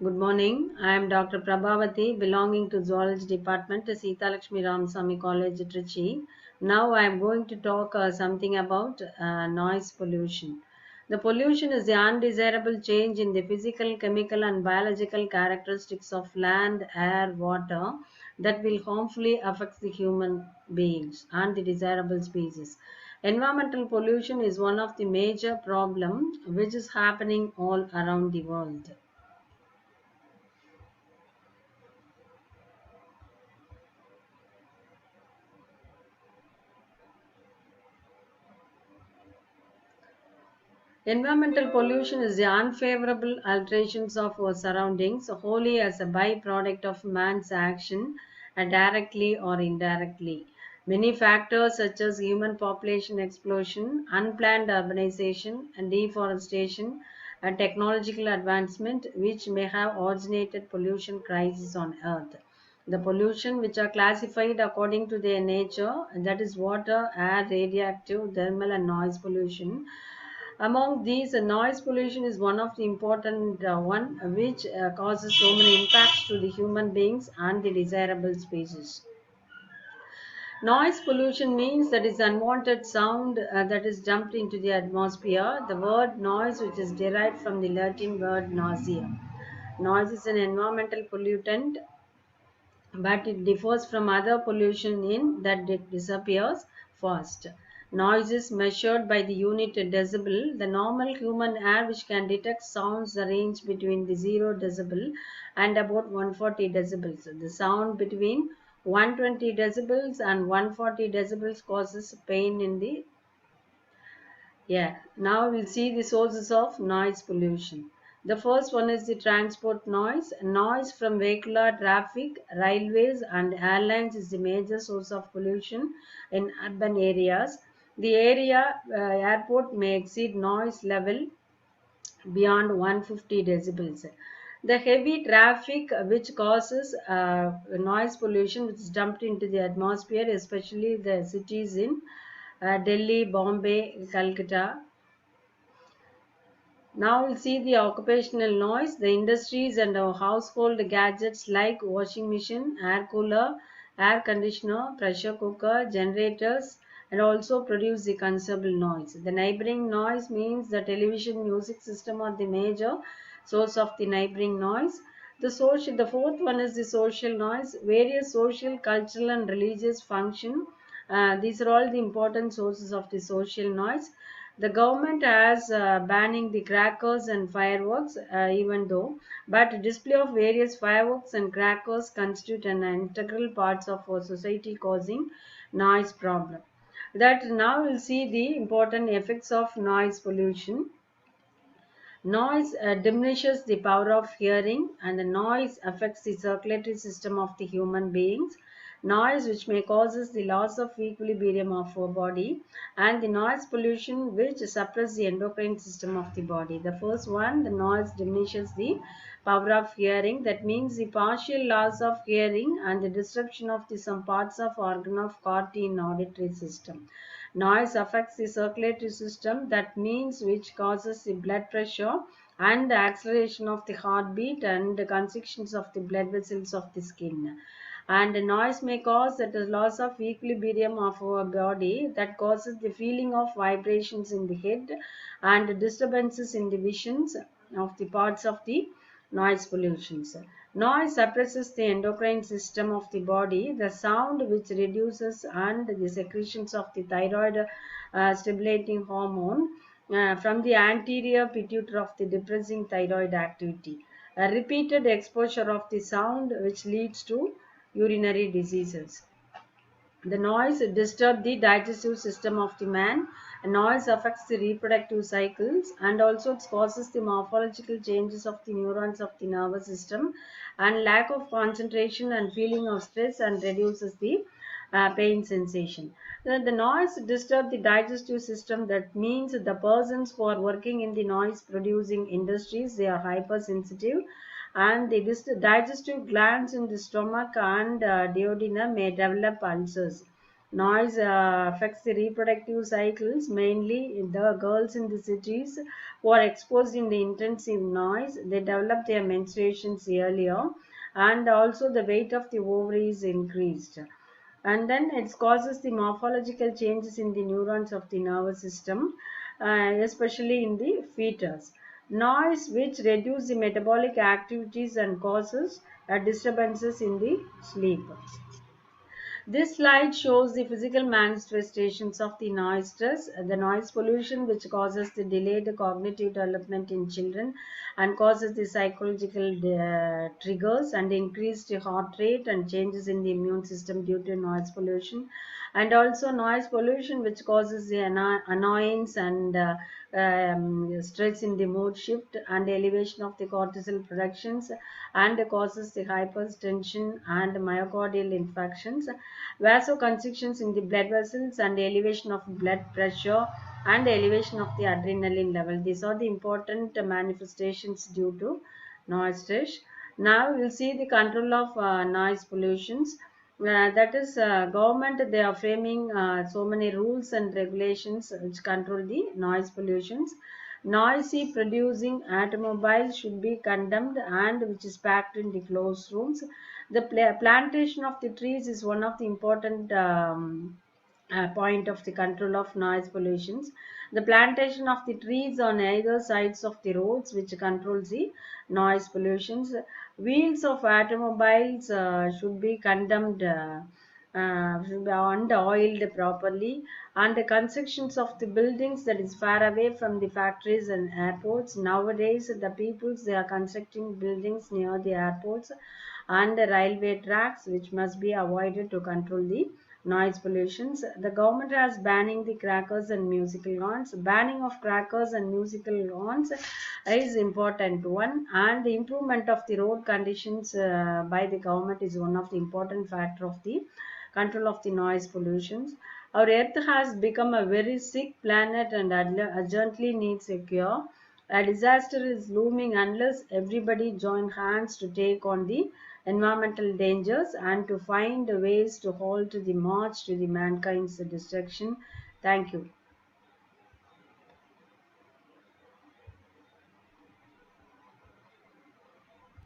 Good morning. I am Dr. Prabhavati, belonging to Zoology Department, Sita Lakshmi Ramasamy College, Trichy. Now I am going to talk something about noise pollution. The pollution is the undesirable change in the physical, chemical, and biological characteristics of land, air, water that will harmfully affect the human beings and the desirable species. Environmental pollution is one of the major problems which is happening all around the world. Environmental pollution is the unfavorable alterations of our surroundings wholly as a byproduct of man's action, directly or indirectly. Many factors such as human population explosion, unplanned urbanization, and deforestation, and technological advancement which may have originated pollution crisis on earth. The pollution which are classified according to their nature, that is water, air, radioactive, thermal and noise pollution. Among these, noise pollution is one of the important one which causes so many impacts to the human beings and the desirable species. Noise pollution means that is unwanted sound that is dumped into the atmosphere. The word noise, which is derived from the Latin word nausea. Noise is an environmental pollutant, but it differs from other pollution in that it disappears fast. Noise is measured by the unit decibel. The normal human ear, which can detect sounds, range between the 0 decibel and about 140 decibels. The sound between 120 decibels and 140 decibels causes pain in the yeah, now we'll see the sources of noise pollution. The first one is the transport noise. Noise from vehicular traffic, railways, and airlines is the major source of pollution in urban areas. The airport may exceed noise level beyond 150 decibels. The heavy traffic which causes noise pollution which is dumped into the atmosphere, especially the cities in Delhi, Bombay, Calcutta. Now we'll see the occupational noise. The industries and our household gadgets like washing machine, air cooler, air conditioner, pressure cooker, generators, and also produce the considerable noise. The neighboring noise means the television music system are the major source of the neighboring noise. The fourth one is the social noise. Various social, cultural, and religious function. These are all the important sources of the social noise. The government has banning the crackers and fireworks, even though, but display of various fireworks and crackers constitute an integral parts of our society, causing noise problem. That now we'll see the important effects of noise pollution. Noise diminishes the power of hearing, and the noise affects the circulatory system of the human beings. Noise which may causes the loss of equilibrium of our body, and the noise pollution which suppress the endocrine system of the body. The first one, the noise diminishes the power of hearing. That means the partial loss of hearing and the disruption of the some parts of organ of corti in auditory system. Noise affects the circulatory system, that means which causes the blood pressure and the acceleration of the heartbeat and the constrictions of the blood vessels of the skin. And the noise may cause that the loss of equilibrium of our body, that causes the feeling of vibrations in the head and disturbances in the visions of the parts of the noise pollutions. Noise suppresses the endocrine system of the body, the sound which reduces and the secretions of the thyroid stimulating hormone from the anterior pituitary of the depressing thyroid activity. A repeated exposure of the sound which leads to urinary diseases. The noise disturbs the digestive system of the man. Noise affects the reproductive cycles, and also it causes the morphological changes of the neurons of the nervous system, and lack of concentration and feeling of stress, and reduces the pain sensation. The noise disturbs the digestive system. That means the persons who are working in the noise producing industries, they are hypersensitive, and the digestive glands in the stomach and duodenum may develop ulcers. Noise affects the reproductive cycles, mainly the girls in the cities who are exposed in the intensive noise. They develop their menstruations earlier, and also the weight of the ovaries increased. And then it causes the morphological changes in the neurons of the nervous system, especially in the fetus. Noise which reduce the metabolic activities and causes disturbances in the sleep. This slide shows the physical manifestations of the noise stress, the noise pollution, which causes the delayed cognitive development in children and causes the psychological triggers and increased heart rate and changes in the immune system due to noise pollution. And also noise pollution, which causes the annoyance and stress in the mood shift and elevation of the cortisol productions, and causes the hypertension and myocardial infarctions, vasoconstrictions in the blood vessels, and elevation of blood pressure and elevation of the adrenaline level. These are the important manifestations due to noise stress. Now we'll see the control of noise pollutions. That is, government, they are framing so many rules and regulations which control the noise pollutions. Noisy producing automobiles should be condemned and which is packed in the closed rooms. The plantation of the trees is one of the important point of the control of noise pollutions. The plantation of the trees on either sides of the roads which controls the noise pollutions. Wheels of automobiles should be condemned, should be and oiled properly, and the constructions of the buildings that is far away from the factories and airports. Nowadays the peoples, they are constructing buildings near the airports and the railway tracks, which must be avoided to control the noise pollutions. The government has banning the crackers and musical horns. Banning of crackers and musical horns is important one, and the improvement of the road conditions by the government is one of the important factor of the control of the noise pollutions. Our earth has become a very sick planet and urgently needs a cure. A disaster is looming unless everybody join hands to take on the environmental dangers and to find ways to halt the march to the mankind's destruction. Thank you.